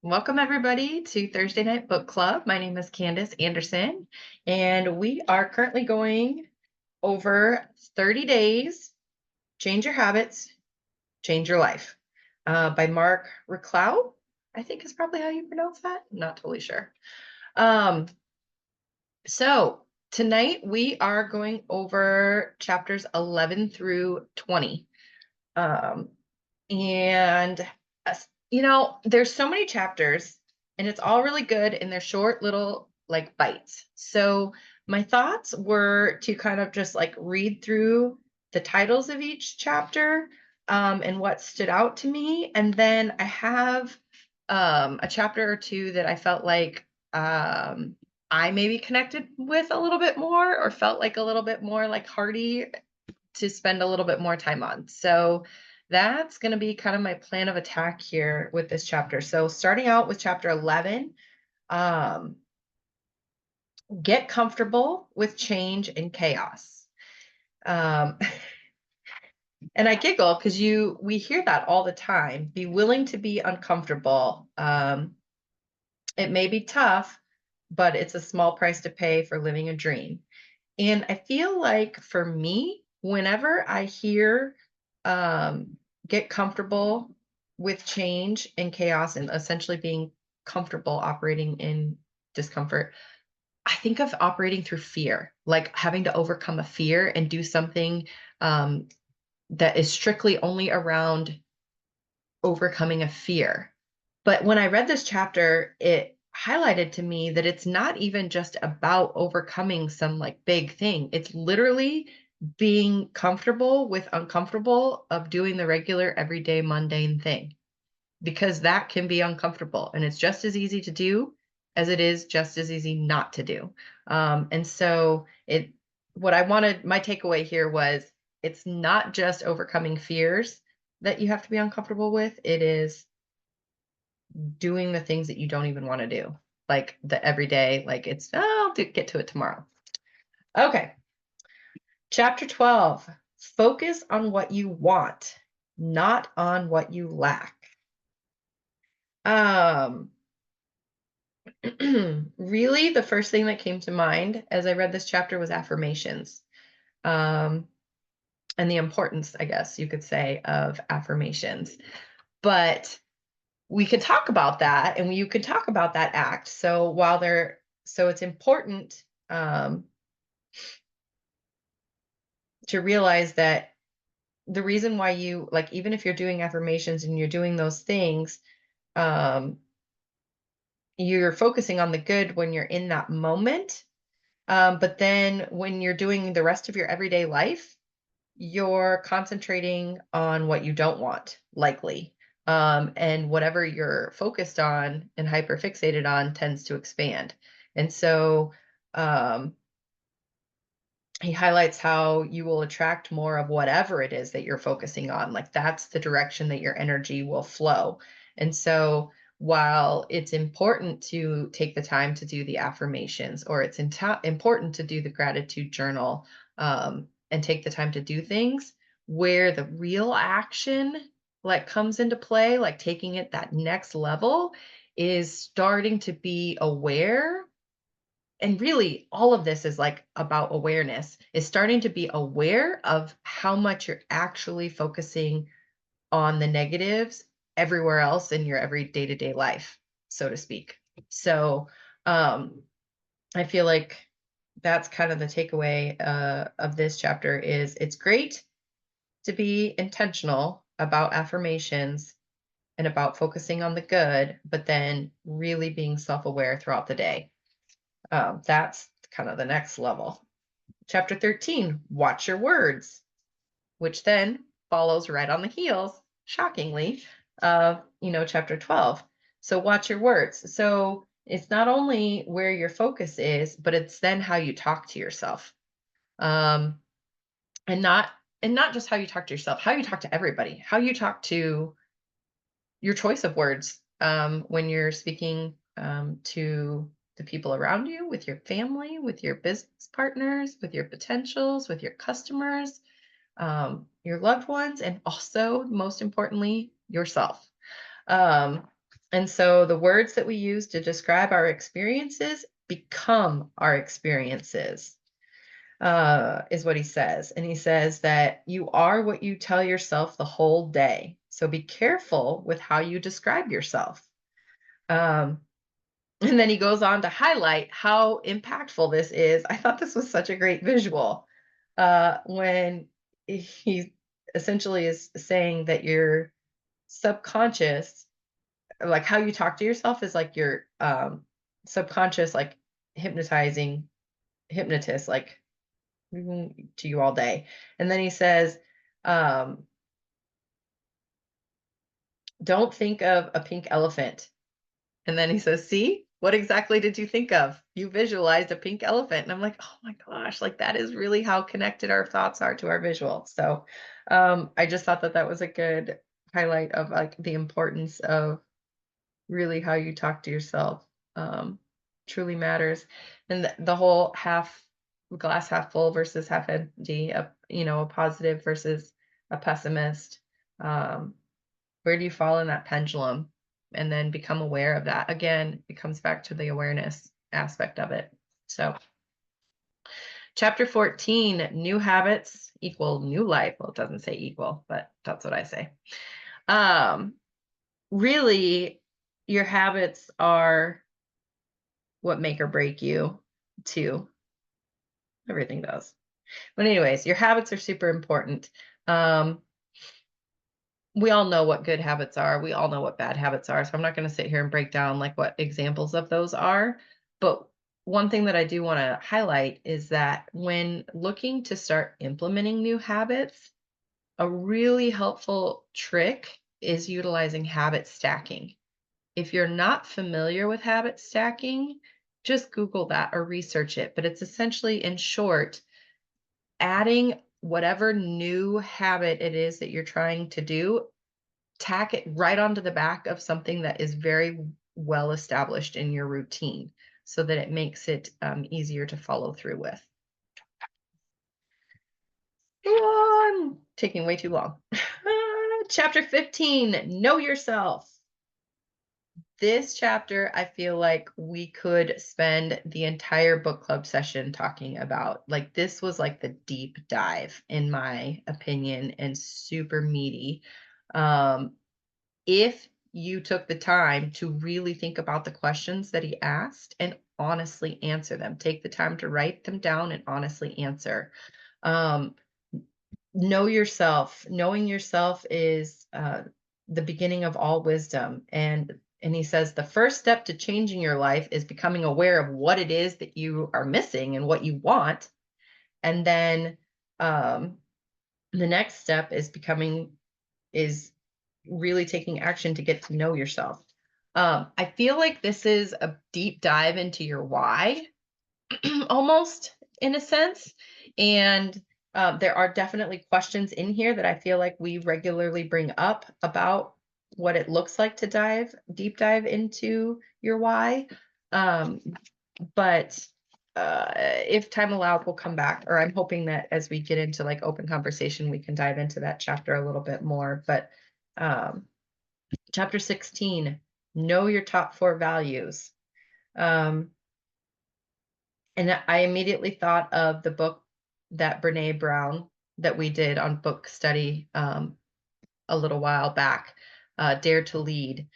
Welcome, everybody, to Thursday Night Book Club. My name is Candace Anderson, and we are currently going over 30 Days, Change Your Habits, Change Your Life by Mark Reclau. I think is probably how you pronounce that. Not totally sure. Um, so tonight we are going over chapters 11 through 20. Um, and there's so many chapters and it's all really good and they're short little like bites. So my thoughts were to kind of just like read through the titles of each chapter and what stood out to me. And then I have a chapter or two that I felt like I maybe connected with a little bit more or felt like a little bit more like hearty to spend a little bit more time on. So that's going to be kind of my plan of attack here with this chapter. So starting out with chapter 11, um, get comfortable with change and chaos. Um, and I giggle because we hear that all the time. Be willing to be uncomfortable. It may be tough, but it's a small price to pay for living a dream. And I feel like for me, whenever I hear get comfortable with change and chaos and essentially being comfortable operating in discomfort, I think of operating through fear, like having to overcome a fear and do something um, that is strictly only around overcoming a fear. But when I read this chapter, it highlighted to me that it's not even just about overcoming some like big thing. It's literally being comfortable with uncomfortable of doing the regular everyday mundane thing because that can be uncomfortable and it's just as easy to do as it is just as easy not to do. And so what I wanted, my takeaway here was it's not just overcoming fears that you have to be uncomfortable with. It is doing the things that you don't even want to do, like the everyday, like get to it tomorrow. Okay. Chapter 12, focus on what you want, not on what you lack. Um, really, the first thing that came to mind as I read this chapter was affirmations. Um, and the importance, I guess you could say, of affirmations. But we could talk about that and you could talk about that act. So it's important to realize that the reason why you like, even if you're doing affirmations and you're doing those things, um, you're focusing on the good when you're in that moment. But then when you're doing the rest of your everyday life, you're concentrating on what you don't want, likely. And whatever you're focused on and hyper fixated on tends to expand. And so um, he highlights how you will attract more of whatever it is that you're focusing on. Like that's the direction that your energy will flow. And so while it's important to take the time to do the affirmations or it's important to do the gratitude journal and take the time to do things where the real action like comes into play, like taking it that next level is starting to be aware, and really all of this is like about awareness, is starting to be aware of how much you're actually focusing on the negatives everywhere else in your every day-to-day life, so to speak. So I feel like that's kind of the takeaway of this chapter is it's great to be intentional about affirmations and about focusing on the good, but then really being self-aware throughout the day. That's kind of the next level. Chapter 13, watch your words, which then follows right on the heels, shockingly, of, chapter 12. So watch your words. So it's not only where your focus is, but it's then how you talk to yourself. Um, and not just how you talk to yourself, how you talk to everybody, how you talk to your choice of words when you're speaking to the people around you, with your family, with your business partners, with your potentials, with your customers, your loved ones, and also, most importantly, yourself. Um, And so the words that we use to describe our experiences become our experiences, is what he says. And he says that you are what you tell yourself the whole day. So be careful with how you describe yourself. Um, and then he goes on to highlight how impactful this is. I thought this was such a great visual, when he essentially is saying that your subconscious, like how you talk to yourself, is like your subconscious, like hypnotizing hypnotist, like to you all day. And then he says, um, don't think of a pink elephant. And then he says, see, what exactly did you think of? You visualized a pink elephant. And I'm like, oh my gosh, like that is really how connected our thoughts are to our visual. So I just thought that that was a good highlight of like the importance of really how you talk to yourself, truly matters. And the whole glass half full versus half empty, a positive versus a pessimist. Um, where do you fall in that pendulum? And then become aware of that. Again, it comes back to the awareness aspect of it. So, chapter 14, new habits equal new life. Well, it doesn't say equal, but that's what I say. Um, really, your habits are what make or break you, too. Everything does. But anyways, your habits are super important. Um, we all know what good habits are. We all know what bad habits are. So I'm not going to sit here and break down like what examples of those are. But one thing that I do want to highlight is that when looking to start implementing new habits, a really helpful trick is utilizing habit stacking. If you're not familiar with habit stacking, just Google that or research it. But it's essentially, in short, adding whatever new habit it is that you're trying to do, tack it right onto the back of something that is very well established in your routine so that it makes it easier to follow through with. Oh, I'm taking way too long. Chapter 15, Know Yourself. This chapter, I feel like we could spend the entire book club session talking about. Like, this was like the deep dive, in my opinion, and super meaty. If you took the time to really think about the questions that he asked and honestly answer them, take the time to write them down and honestly answer. Um, know yourself. Knowing yourself is the beginning of all wisdom. And he says the first step to changing your life is becoming aware of what it is that you are missing and what you want. And then the next step is really taking action to get to know yourself. I feel like this is a deep dive into your why, almost, in a sense. And there are definitely questions in here that I feel like we regularly bring up about what it looks like to deep dive into your why. Um, but if time allowed, we'll come back, or I'm hoping that as we get into like open conversation, we can dive into that chapter a little bit more. But chapter 16, know your top 4 values. And I immediately thought of the book that Brene Brown that we did on book study a little while back, Dare to Lead.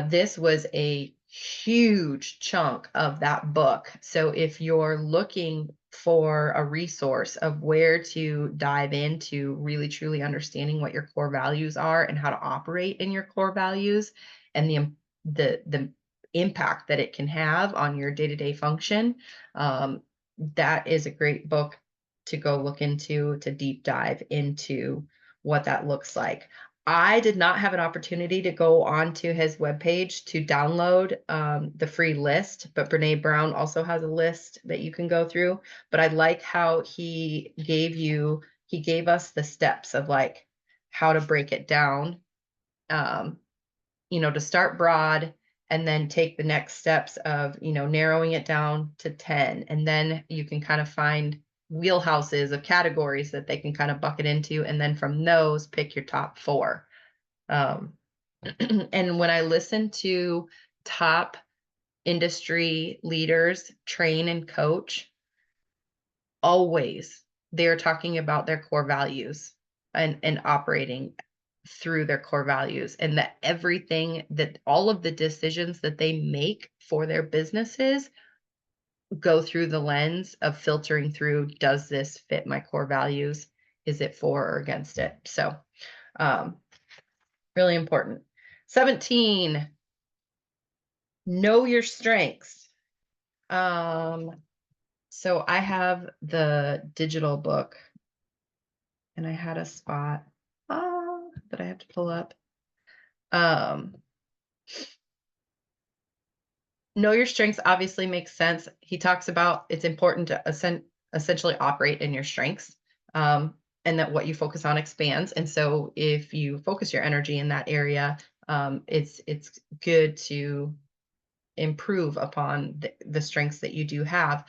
This was a huge chunk of that book. So if you're looking for a resource of where to dive into really truly understanding what your core values are and how to operate in your core values and the impact that it can have on your day-to-day function, that is a great book to go look into, to deep dive into what that looks like. I did not have an opportunity to go onto his webpage to download the free list, but Brene Brown also has a list that you can go through. But I like how he gave us the steps of like how to break it down, to start broad and then take the next steps of, narrowing it down to 10. And then you can kind of find wheelhouses of categories that they can kind of bucket into. And then from those, pick your top 4. And when I listen to top industry leaders train and coach, always they're talking about their core values and operating through their core values, and that everything that all of the decisions that they make for their businesses go through the lens of filtering through, does this fit my core values? Is it for or against it? So um, really important. 17, know your strengths. So I have the digital book and I had a spot that I have to pull up. Um, know your strengths obviously makes sense. He talks about it's important to essentially operate in your strengths, and that what you focus on expands. And so if you focus your energy in that area, it's good to improve upon the strengths that you do have.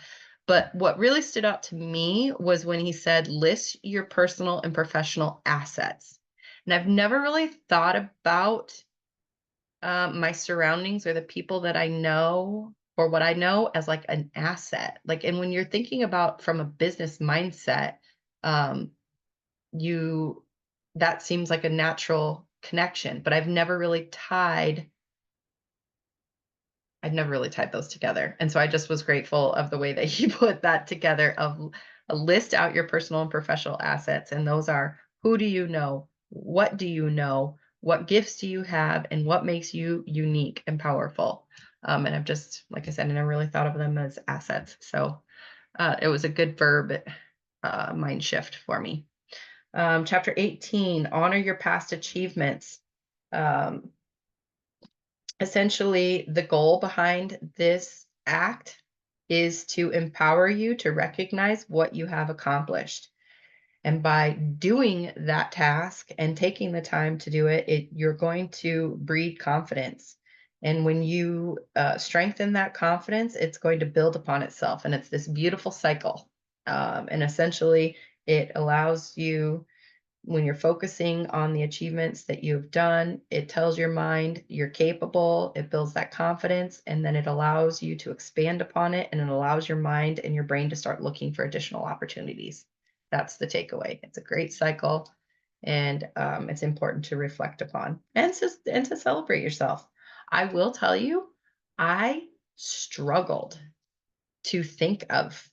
But what really stood out to me was when he said, list your personal and professional assets. And I've never really thought about my surroundings or the people that I know or what I know as like an asset. Like, and when you're thinking about from a business mindset, um, you that seems like a natural connection, but I've never really tied those together. And so I just was grateful of the way that he put that together of list out your personal and professional assets. And those are, who do you know? What do you know? What gifts do you have? And what makes you unique and powerful? And I've just, like I said, I never really thought of them as assets. So it was a good verb mind shift for me. Chapter 18, honor your past achievements. Um, Essentially, the goal behind this act is to empower you to recognize what you have accomplished. And by doing that task and taking the time to do it, you're going to breed confidence. And when you strengthen that confidence, it's going to build upon itself. And it's this beautiful cycle. And essentially, it allows you, when you're focusing on the achievements that you've done, it tells your mind you're capable, it builds that confidence, and then it allows you to expand upon it, and it allows your mind and your brain to start looking for additional opportunities. That's the takeaway. It's a great cycle, and it's important to reflect upon and to celebrate yourself. I will tell you, I struggled to think of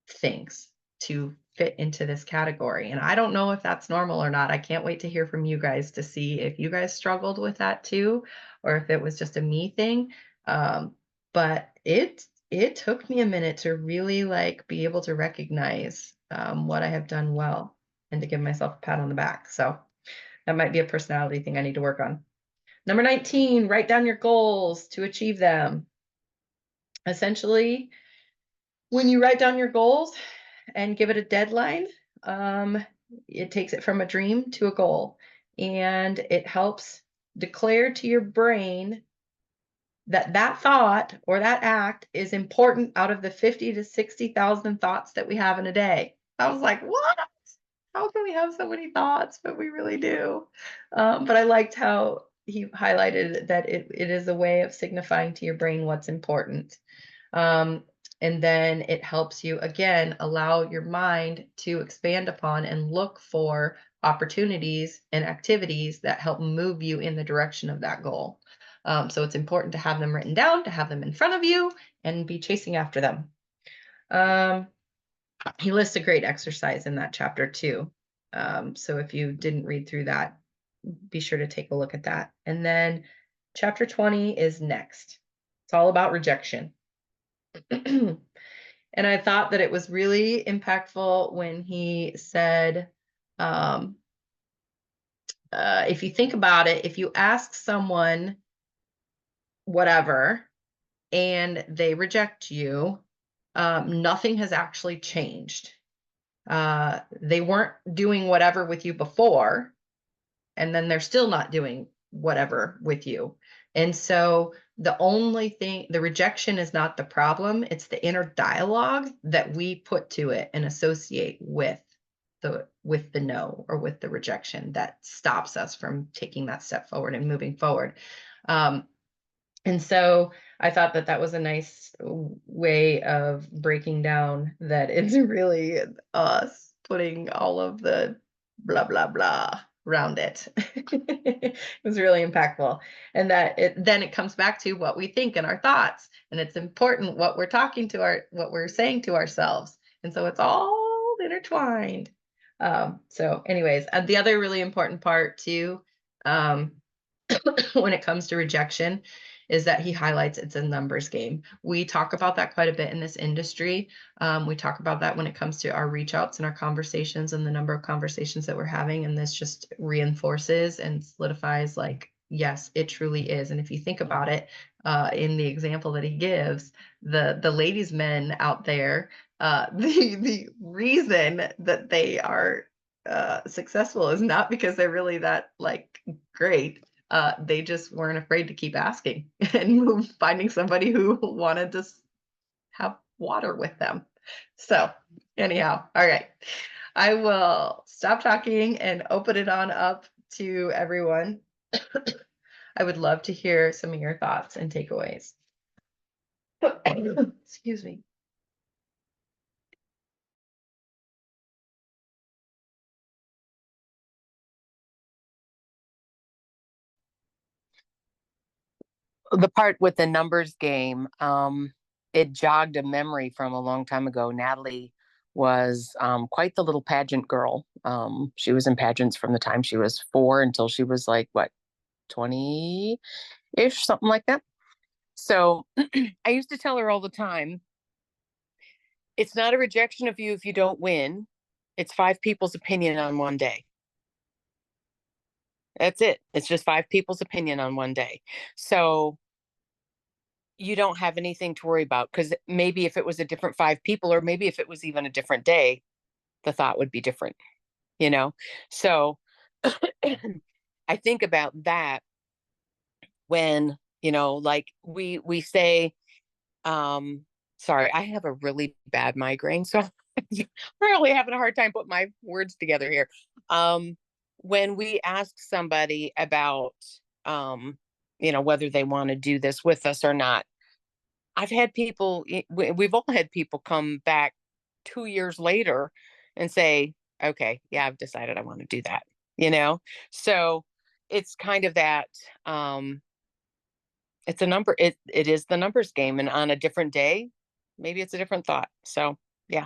things to fit into this category. And I don't know if that's normal or not. I can't wait to hear from you guys to see if you guys struggled with that too, or if it was just a me thing. But it took me a minute to really like be able to recognize what I have done well and to give myself a pat on the back. So that might be a personality thing I need to work on. Number 19, write down your goals to achieve them. Essentially, when you write down your goals and give it a deadline, it takes it from a dream to a goal. And it helps declare to your brain that that thought or that act is important out of the 50 to 60,000 thoughts that we have in a day. I was like, what? How can we have so many thoughts? But we really do. But I liked how he highlighted that it is a way of signifying to your brain what's important. Um, and then it helps you, again, allow your mind to expand upon and look for opportunities and activities that help move you in the direction of that goal. So it's important to have them written down, to have them in front of you, and be chasing after them. He lists a great exercise in that chapter too. So if you didn't read through that, be sure to take a look at that. And then chapter 20 is next. It's all about rejection. And I thought that it was really impactful when he said, if you think about it, if you ask someone whatever and they reject you, nothing has actually changed. They weren't doing whatever with you before, and then they're still not doing whatever with you. And so the only thing, the rejection is not the problem, it's the inner dialogue that we put to it and associate with with the no or with the rejection that stops us from taking that step forward and moving forward. Um, and so I thought that that was a nice way of breaking down that it's really us putting all of the blah, blah, blah around it. It was really impactful. And that then it comes back to what we think and our thoughts. And it's important what we're what we're saying to ourselves. And so it's all intertwined. So anyways, the other really important part too, um, when it comes to rejection is that he highlights it's a numbers game. We talk about that quite a bit in this industry. We talk about that when it comes to our reach outs and our conversations and the number of conversations that we're having. And this just reinforces and solidifies like, yes, it truly is. And if you think about it, in the example that he gives, the ladies' men out there, the reason that they are successful is not because they're really that like great. They just weren't afraid to keep asking and finding somebody who wanted to have water with them. So anyhow, all right. I will stop talking and open it on up to everyone. I would love to hear some of your thoughts and takeaways. Excuse me. The part with the numbers game, it jogged a memory from a long time ago. Natalie was quite the little pageant girl. She was in pageants from the time she was 4 until she was like, what, 20-ish, something like that. So I used to tell her all the time, it's not a rejection of you if you don't win. It's 5 people's opinion on one day. That's it. It's just 5 people's opinion on one day. So you don't have anything to worry about, because maybe if it was a different 5 people, or maybe if it was even a different day, the thought would be different, you know? So I think about that when, like we say, sorry, I have a really bad migraine, so I'm really having a hard time putting my words together here. When we ask somebody about, whether they want to do this with us or not, I've had people, we've all had people come back 2 years later and say, okay, yeah, I've decided I want to do that, you know? So it's kind of that, it's a number, it is the numbers game. And on a different day, maybe it's a different thought. So yeah.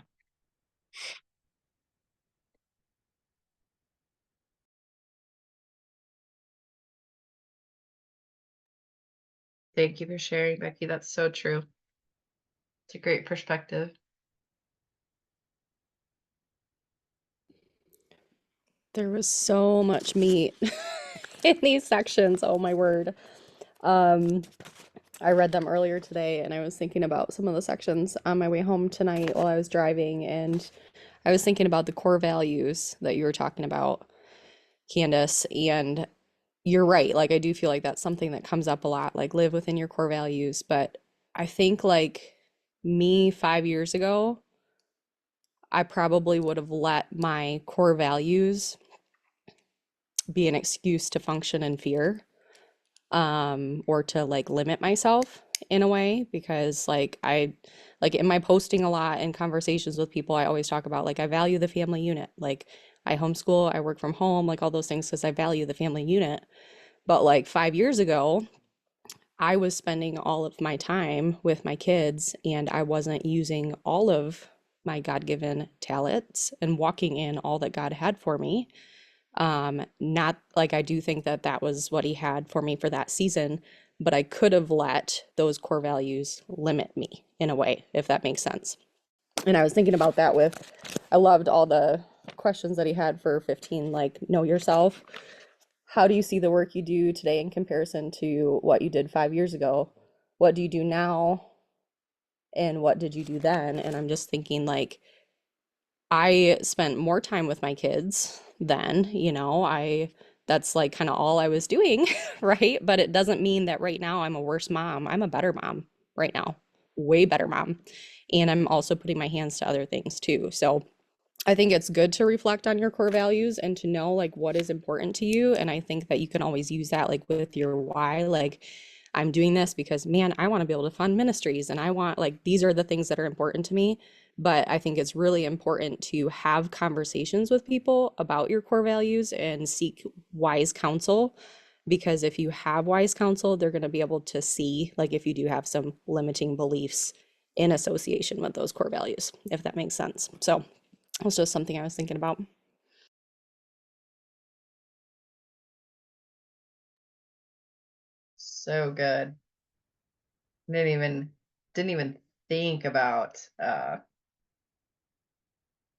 Thank you for sharing, Becky. That's so true. It's a great perspective. There was so much meat in these sections. Oh my word. Um, I read them earlier today and I was thinking about some of the sections on my way home tonight while I was driving, and I was thinking about the core values that you were talking about, Candace, and you're right. Like I do feel like that's something that comes up a lot, like live within your core values, but I think like me 5 years ago, I probably would have let my core values be an excuse to function in fear, or to like limit myself in a way, because like in my posting a lot in conversations with people, I always talk about like I value the family unit. Like I homeschool, I work from home, like all those things because I value the family unit. But like 5 years ago, I was spending all of my time with my kids and I wasn't using all of my God-given talents and walking in all that God had for me. Not like I do think that that was what he had for me for that season, but I could have let those core values limit me in a way, if that makes sense. And I was thinking about that with, I loved all the questions that he had for 15, like know yourself. How do you see the work you do today in comparison to what you did 5 years ago? What do you do now? And what did you do then? And I'm just thinking like, I spent more time with my kids then, that's like kind of all I was doing, right? But it doesn't mean that right now I'm a worse mom. I'm a better mom right now, way better mom. And I'm also putting my hands to other things too. So I think it's good to reflect on your core values and to know like what is important to you. And I think that you can always use that like with your why. Like, I'm doing this because, man, I want to be able to fund ministries and I want like these are the things that are important to me. But I think it's really important to have conversations with people about your core values and seek wise counsel. Because if you have wise counsel, they're going to be able to see like if you do have some limiting beliefs in association with those core values, if that makes sense. So it's just something I was thinking about. So good. Didn't even think about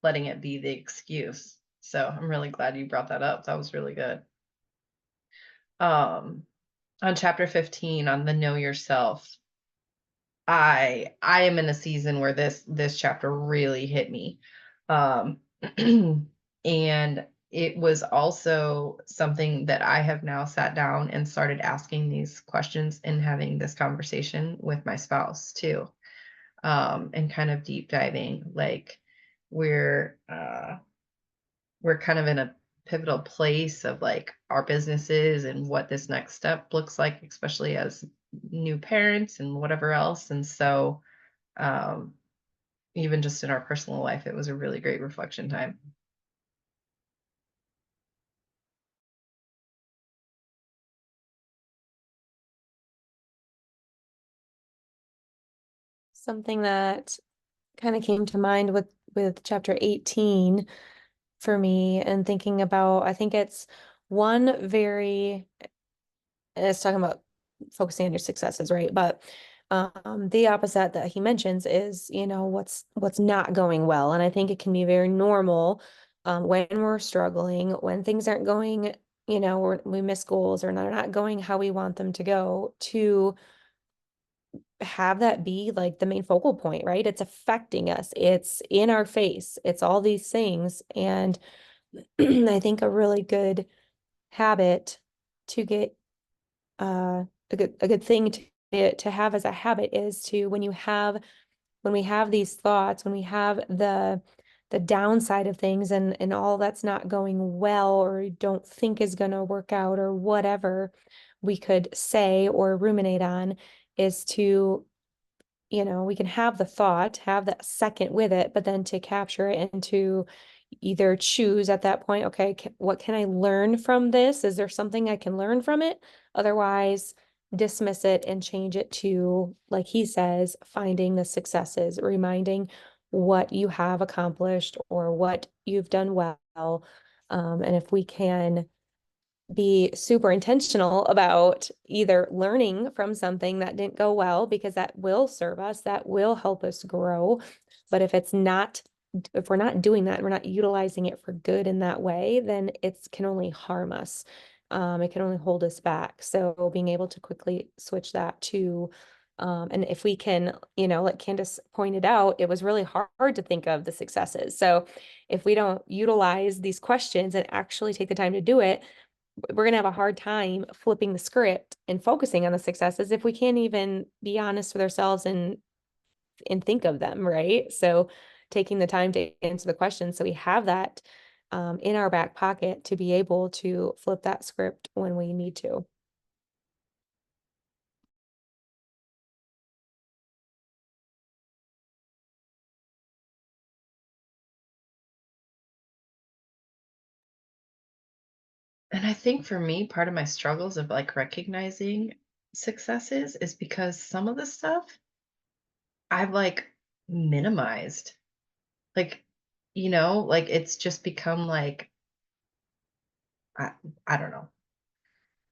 letting it be the excuse. So I'm really glad you brought that up. That was really good. On chapter 15 on the know yourself, I am in a season where this chapter really hit me. Um and it was also something that I have now sat down and started asking these questions and having this conversation with my spouse too. And kind of deep diving, like we're we're kind of in a pivotal place of like our businesses and what this next step looks like, especially as new parents and whatever else. And so, um, even just in our personal life, it was a really great reflection time. Something that kind of came to mind with chapter 18 for me and thinking about, I think it's one very, it's talking about focusing on your successes, right? But the opposite that he mentions is, what's not going well. And I think it can be very normal when we're struggling, when things aren't going, we miss goals or they're not going how we want them to go, to have that be like the main focal point, right? It's affecting us. It's in our face. It's all these things. And I think a really good habit to get a good thing to have as a habit is to when we have these thoughts, when we have the downside of things and all that's not going well or don't think is going to work out or whatever we could say or ruminate on, is to, we can have the thought, have that second with it, but then to capture it and to either choose at that point, okay, what can I learn from this? Is there something I can learn from it? Otherwise, dismiss it and change it to, like he says, finding the successes, reminding what you have accomplished or what you've done well. And if we can be super intentional about either learning from something that didn't go well, because that will serve us, that will help us grow. But if we're not doing that, we're not utilizing it for good in that way, then it can only harm us. It can only hold us back. So being able to quickly switch that to, and if we can, like Candace pointed out, it was really hard to think of the successes. So if we don't utilize these questions and actually take the time to do it, we're going to have a hard time flipping the script and focusing on the successes if we can't even be honest with ourselves and think of them, right? So taking the time to answer the questions so we have that in our back pocket to be able to flip that script when we need to. And I think for me, part of my struggles of like recognizing successes is because some of the stuff I've like minimized. Like, like it's just become like, I, I don't know.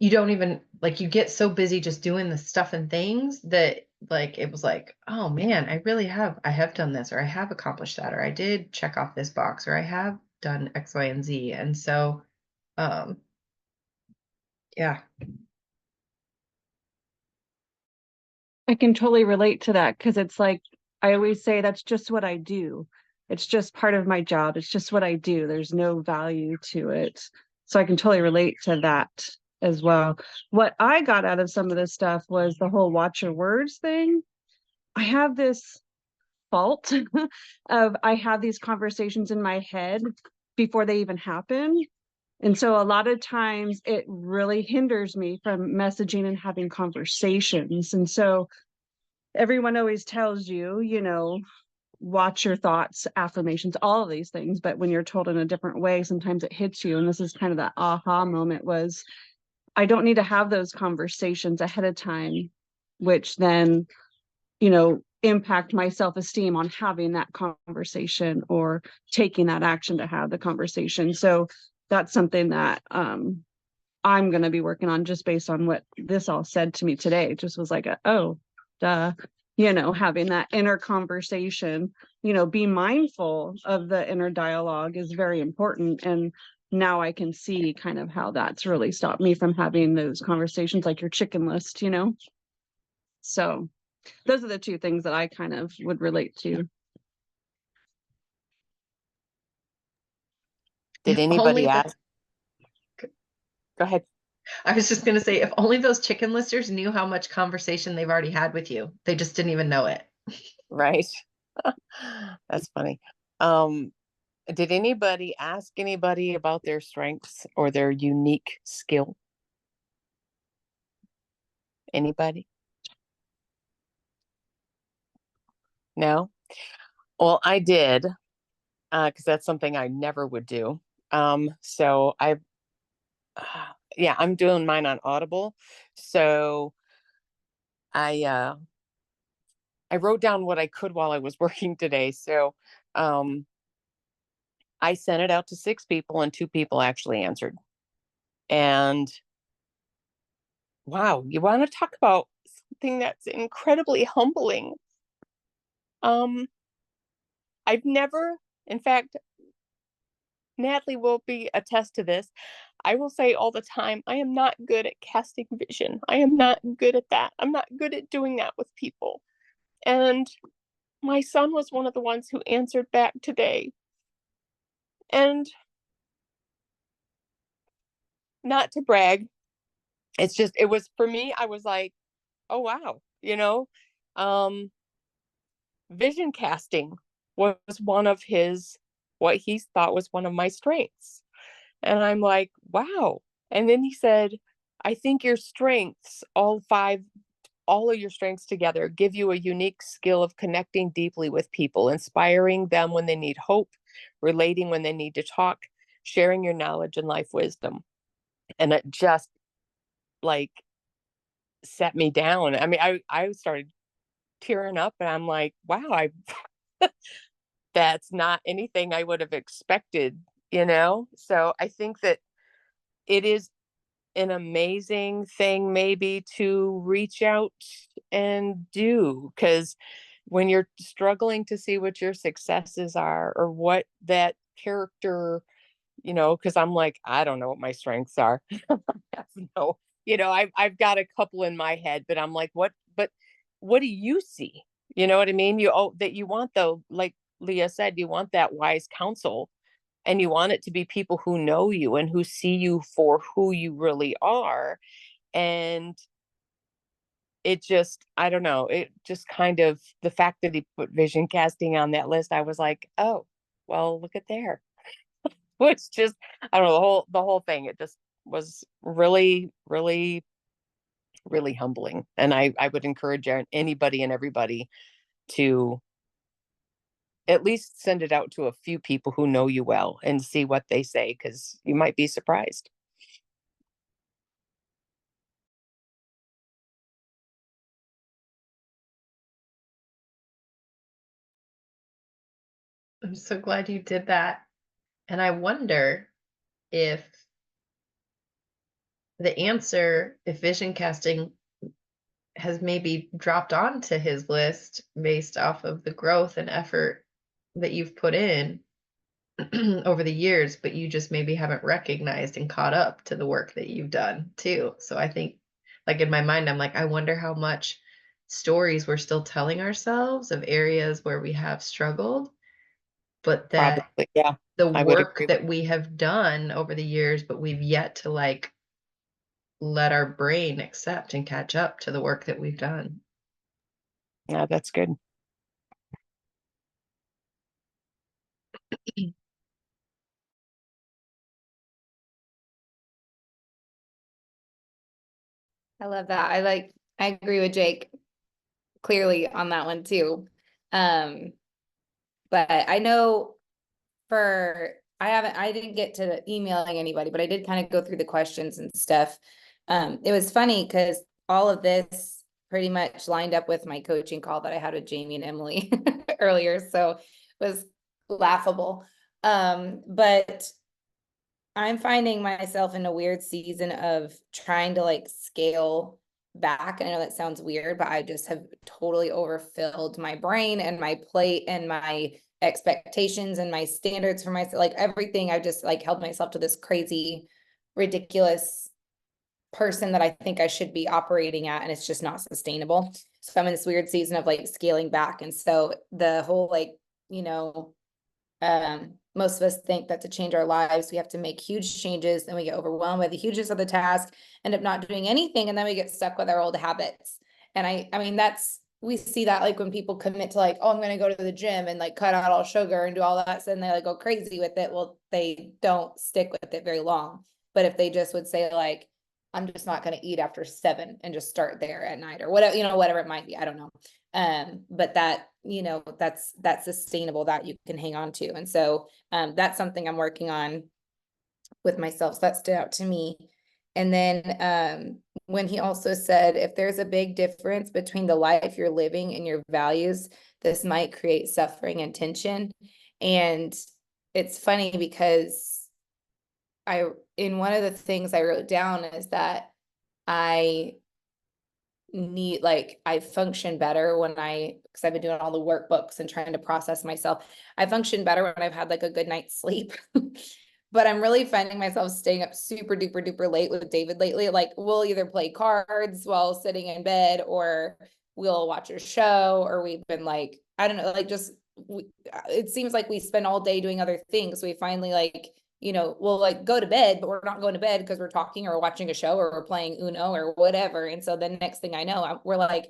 You don't even like you get so busy just doing the stuff and things that like it was like, oh man, I have done this or I have accomplished that or I did check off this box or I have done X, Y, and Z. And so um yeah. I can totally relate to that because it's like I always say that's just what I do. It's just part of my job. It's just what I do. There's no value to it. So I can totally relate to that as well. What I got out of some of this stuff was the whole watch your words thing. I have this fault of I have these conversations in my head before they even happen. And so a lot of times it really hinders me from messaging and having conversations. And so everyone always tells you, you know, watch your thoughts, affirmations, all of these things. But when you're told in a different way, sometimes it hits you. And this is kind of that aha moment was, I don't need to have those conversations ahead of time, which then, you know, impact my self-esteem on having that conversation or taking that action to have the conversation. So that's something that I'm going to be working on just based on what this all said to me today. It just was like, oh, duh, you know, having that inner conversation, you know, be mindful of the inner dialogue is very important. And now I can see kind of how that's really stopped me from having those conversations, like your chicken list, you know? So those are the two things that I kind of would relate to. Did If only anybody the- ask? Go ahead. I was just gonna say, if only those chicken listers knew how much conversation they've already had with you. They just didn't even know it. Right. That's funny. Did anybody ask anybody about their strengths or their unique skill? Anybody? No? Well, I did, because that's something I never would do. So yeah, I'm doing mine on Audible. So I wrote down what I could while I was working today. So I sent it out to 6 people and 2 people actually answered. And wow, you want to talk about something that's incredibly humbling. I've never, in fact, Natalie will be attest to this. I will say all the time, I am not good at casting vision. I am not good at that. I'm not good at doing that with people. And my son was one of the ones who answered back today. And not to brag, it's just, it was for me, I was like, oh, wow, you know, vision casting was one of what he thought was one of my strengths. And I'm like, wow. And then he said, I think your strengths, all of your strengths together give you a unique skill of connecting deeply with people, inspiring them when they need hope, relating when they need to talk, sharing your knowledge and life wisdom. And it just like set me down. I mean, I started tearing up and I'm like, wow, that's not anything I would have expected, you know? So I think that it is an amazing thing maybe to reach out and do, because when you're struggling to see what your successes are or what that character, you know, because I'm like, I don't know what my strengths are. No, you know, I've got a couple in my head, but I'm like, but what do you see? You know what I mean? That you want, though, like Leah said, you want that wise counsel, and you want it to be people who know you and who see you for who you really are. And it just, I don't know, it just kind of, the fact that he put vision casting on that list, I was like, oh, well, look at there. Which just, I don't know, the whole thing, it just was really, really, really humbling. And I would encourage anybody and everybody to at least send it out to a few people who know you well and see what they say, because you might be surprised. I'm so glad you did that. And I wonder if the answer, if vision casting has maybe dropped onto his list based off of the growth and effort that you've put in over the years, but you just maybe haven't recognized and caught up to the work that you've done too. So I think, like in my mind, I'm like, I wonder how much stories we're still telling ourselves of areas where we have struggled, but that Probably, yeah, the I would work agree with that we have done over the years, but we've yet to like let our brain accept and catch up to the work that we've done. yeah, that's good. I love that. I agree with Jake clearly on that one too. But I know I didn't get to emailing anybody, but I did kind of go through the questions and stuff. It was funny because all of this pretty much lined up with my coaching call that I had with Jamie and Emily earlier. So it was laughable. But I'm finding myself in a weird season of trying to like scale back. I know that sounds weird, but I just have totally overfilled my brain and my plate and my expectations and my standards for myself, like everything. I just like held myself to this crazy, ridiculous person that I think I should be operating at, and it's just not sustainable. So I'm in this weird season of like scaling back. And so the whole like, you know, most of us think that to change our lives, we have to make huge changes, then we get overwhelmed by the hugeness of the task, end up not doing anything, and then we get stuck with our old habits. And I mean, we see that like when people commit to like, oh, I'm going to go to the gym and like cut out all sugar and do all that, and they like go crazy with it. Well, they don't stick with it very long. But if they just would say like, I'm just not going to eat after 7 and just start there at night or whatever, you know, whatever it might be, I don't know. But that, you know, that's sustainable, that you can hang on to. And so that's something I'm working on with myself. So that stood out to me. And then when he also said, if there's a big difference between the life you're living and your values, this might create suffering and tension. And it's funny because in one of the things I wrote down is that I function better when because I've been doing all the workbooks and trying to process myself. I function better when I've had like a good night's sleep. But I'm really finding myself staying up super duper duper late with David lately. Like we'll either play cards while sitting in bed, or we'll watch a show, or we've been like, I don't know, like it seems like we spend all day doing other things. We finally like, you know, we'll like go to bed, but we're not going to bed because we're talking or watching a show or we're playing Uno or whatever. And so the next thing I know, we're like,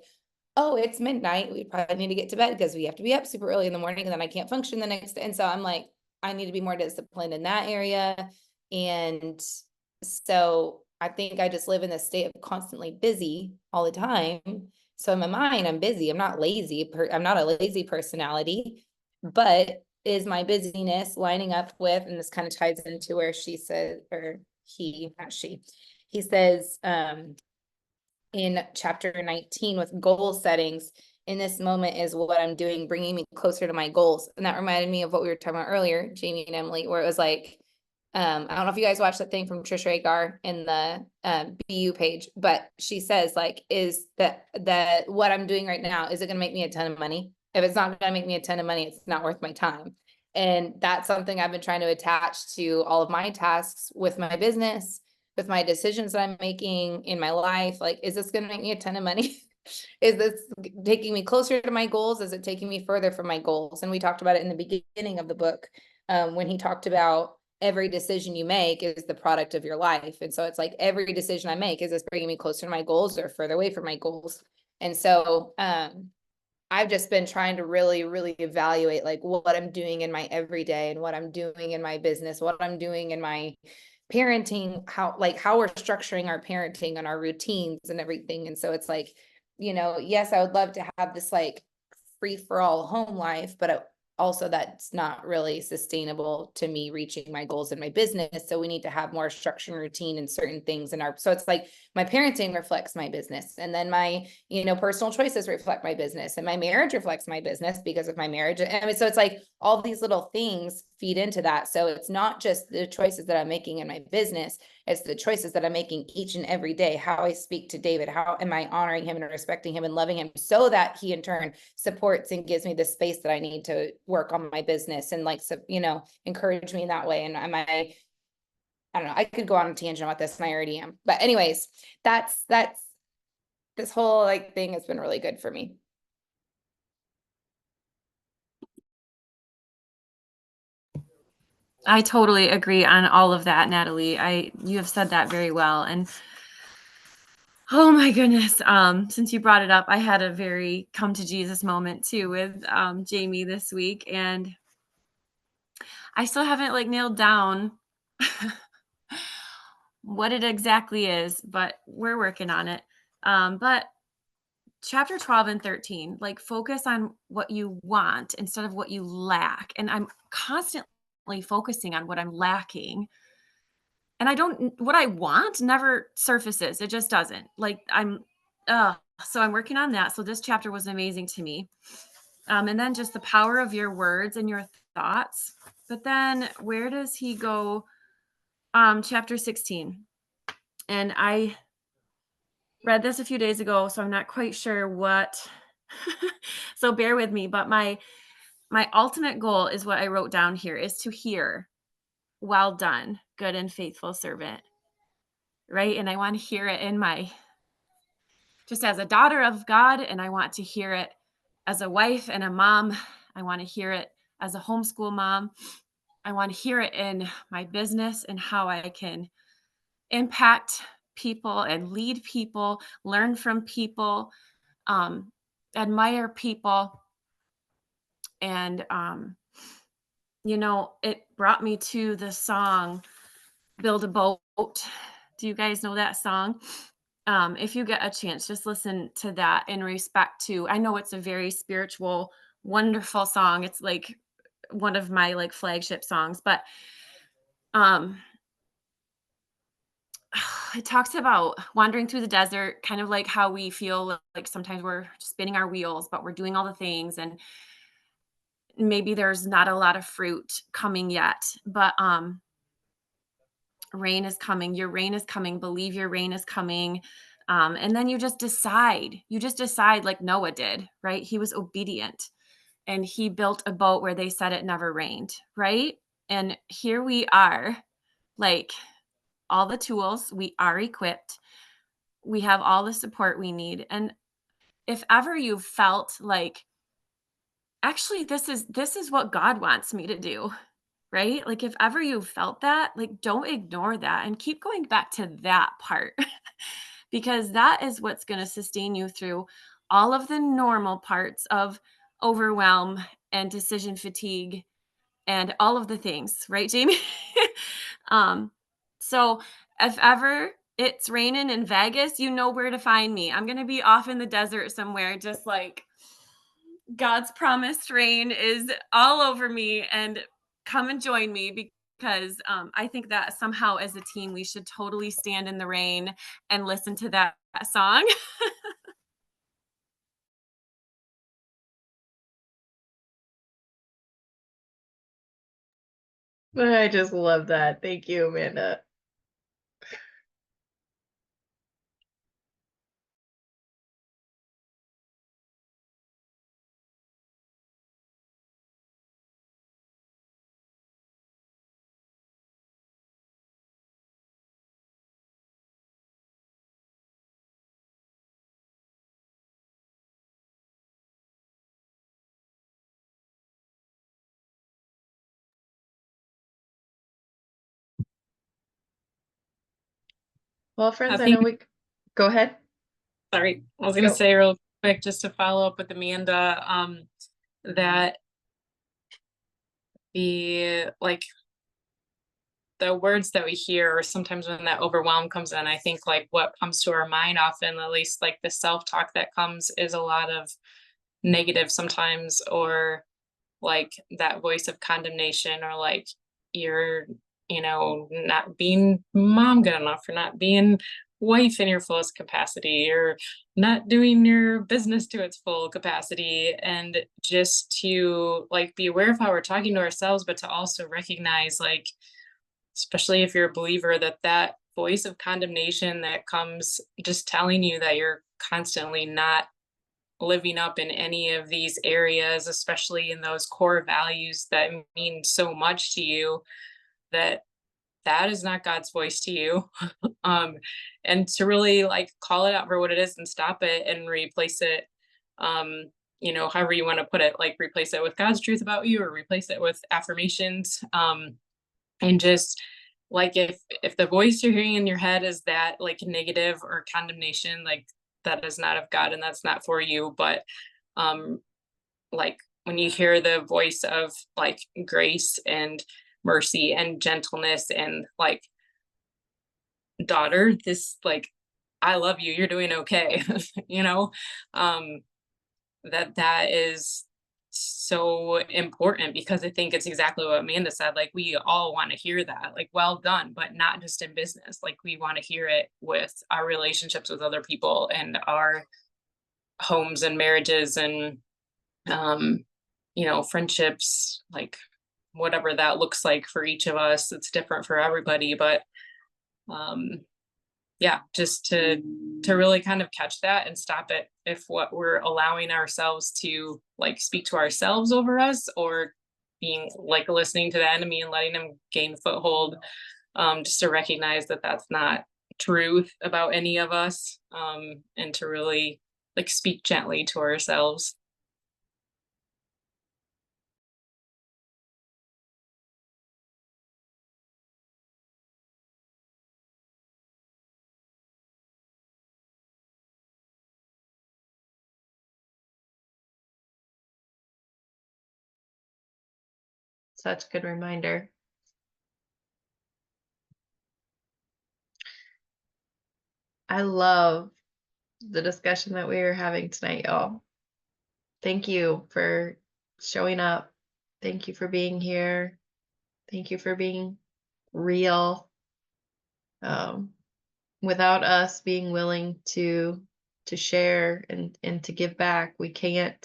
oh, it's midnight. We probably need to get to bed because we have to be up super early in the morning, and then I can't function the next day. And so I'm like, I need to be more disciplined in that area. And so I think I just live in this state of constantly busy all the time. So in my mind, I'm busy. I'm not lazy. I'm not a lazy personality, but is my busyness lining up with, and this kind of ties into where she said, or he, not she, he says, in chapter 19 with goal settings, in this moment is what I'm doing, bringing me closer to my goals. And that reminded me of what we were talking about earlier, Jamie and Emily, where it was like, I don't know if you guys watched that thing from Trisha Agar in the BU page, but she says like, is that what I'm doing right now, is it going to make me a ton of money? If it's not going to make me a ton of money, it's not worth my time. And that's something I've been trying to attach to all of my tasks with my business, with my decisions that I'm making in my life. Like, is this going to make me a ton of money? Is this taking me closer to my goals? Is it taking me further from my goals? And we talked about it in the beginning of the book when he talked about every decision you make is the product of your life. And so it's like every decision I make, is this bringing me closer to my goals or further away from my goals? And so I've just been trying to really, really evaluate like what I'm doing in my everyday and what I'm doing in my business, what I'm doing in my parenting, how we're structuring our parenting and our routines and everything. And so it's like, you know, yes, I would love to have this like free for all home life, but also that's not really sustainable to me reaching my goals in my business. So we need to have more structure and routine and certain things in so it's like my parenting reflects my business, and then my, you know, personal choices reflect my business, and my marriage reflects my business because of my marriage. I mean, so it's like all these little things feed into that. So it's not just the choices that I'm making in my business, it's the choices that I'm making each and every day. How I speak to David, how am I honoring him and respecting him and loving him, so that he in turn supports and gives me the space that I need to work on my business and like, so, you know, encourage me in that way. And I don't know, I could go on a tangent about this, and I already am. But anyways, that's this whole like thing has been really good for me. I totally agree on all of that, Natalie. You have said that very well. And oh my goodness, since you brought it up, I had a very come to Jesus moment too with Jamie this week. And I still haven't like nailed down what it exactly is, but we're working on it. But chapter 12 and 13, like focus on what you want instead of what you lack. And I'm constantly focusing on what I'm lacking. And what I want never surfaces. It just doesn't. Like so I'm working on that. So this chapter was amazing to me. And then just the power of your words and your thoughts. But then where does he go? Chapter 16. And I read this a few days ago, so I'm not quite sure what. So bear with me. But my ultimate goal is what I wrote down here is to hear, well done, good and faithful servant. Right. And I want to hear it just as a daughter of God, and I want to hear it as a wife and a mom. I want to hear it as a homeschool mom. I want to hear it in my business and how I can impact people and lead people, learn from people, admire people. And, it brought me to the song, Build a Boat. Do you guys know that song? If you get a chance, just listen to that in respect to, I know it's a very spiritual, wonderful song. It's like one of my like flagship songs, but it talks about wandering through the desert, kind of like how we feel like sometimes we're spinning our wheels, but we're doing all the things and maybe there's not a lot of fruit coming yet, but rain is coming. Your rain is coming. Believe your rain is coming. And then you just decide like Noah did, right? He was obedient and he built a boat where they said it never rained, right? And here we are, like all the tools, we are equipped. We have all the support we need. And if ever you felt like, actually, this is what God wants me to do, right? Like if ever you felt that, like don't ignore that and keep going back to that part because that is what's going to sustain you through all of the normal parts of overwhelm and decision fatigue and all of the things, right, Jamie? So if ever it's raining in Vegas, you know where to find me. I'm going to be off in the desert somewhere, just like God's promised rain is all over me, and come and join me because I think that somehow as a team, we should totally stand in the rain and listen to that song. I just love that. Thank you, Amanda. Well, friends, I know we go ahead. Sorry, I was gonna Go. say real quick, just to follow up with Amanda, that the words that we hear, or sometimes when that overwhelm comes in, I think like what comes to our mind often, at least like the self-talk that comes, is a lot of negative sometimes, or like that voice of condemnation, or like you're not being mom good enough, or not being wife in your fullest capacity, or not doing your business to its full capacity. And just to like be aware of how we're talking to ourselves, but to also recognize, like, especially if you're a believer, that voice of condemnation that comes just telling you that you're constantly not living up in any of these areas, especially in those core values that mean so much to you, that is not God's voice to you. And to really like call it out for what it is and stop it and replace it, however you want to put it, like replace it with God's truth about you, or replace it with affirmations. And just like if the voice you're hearing in your head is that like negative or condemnation, like that is not of God and that's not for you. But like when you hear the voice of like grace and mercy and gentleness and like, daughter, this like, I love you, you're doing okay, you know, that is so important, because I think it's exactly what Amanda said. Like, we all want to hear that, like, well done, but not just in business. Like, we want to hear it with our relationships with other people and our homes and marriages and, you know, friendships, like whatever that looks like for each of us. It's different for everybody, but yeah, just to really kind of catch that and stop it if what we're allowing ourselves to like speak to ourselves over us, or being like listening to the enemy and letting him gain foothold, just to recognize that that's not truth about any of us, and to really like speak gently to ourselves. Such good reminder. I love the discussion that we are having tonight, y'all. Thank you for showing up. Thank you for being here. Thank you for being real. Without us being willing to share and to give back, we can't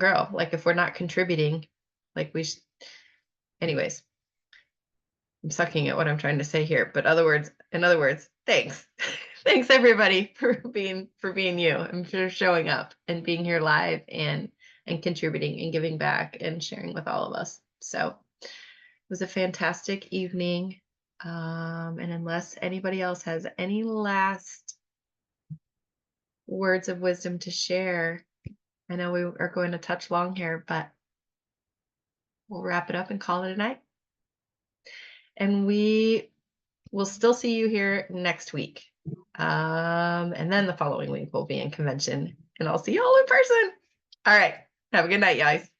grow. Like, if we're not contributing, like anyways, I'm sucking at what I'm trying to say here, but in other words, thanks. Thanks everybody for being you and for showing up and being here live and contributing and giving back and sharing with all of us. So it was a fantastic evening. And unless anybody else has any last words of wisdom to share, I know we are going to touch long here, but we'll wrap it up and call it a night. And we will still see you here next week. And then the following week we'll be in convention, and I'll see you all in person. All right. Have a good night, guys.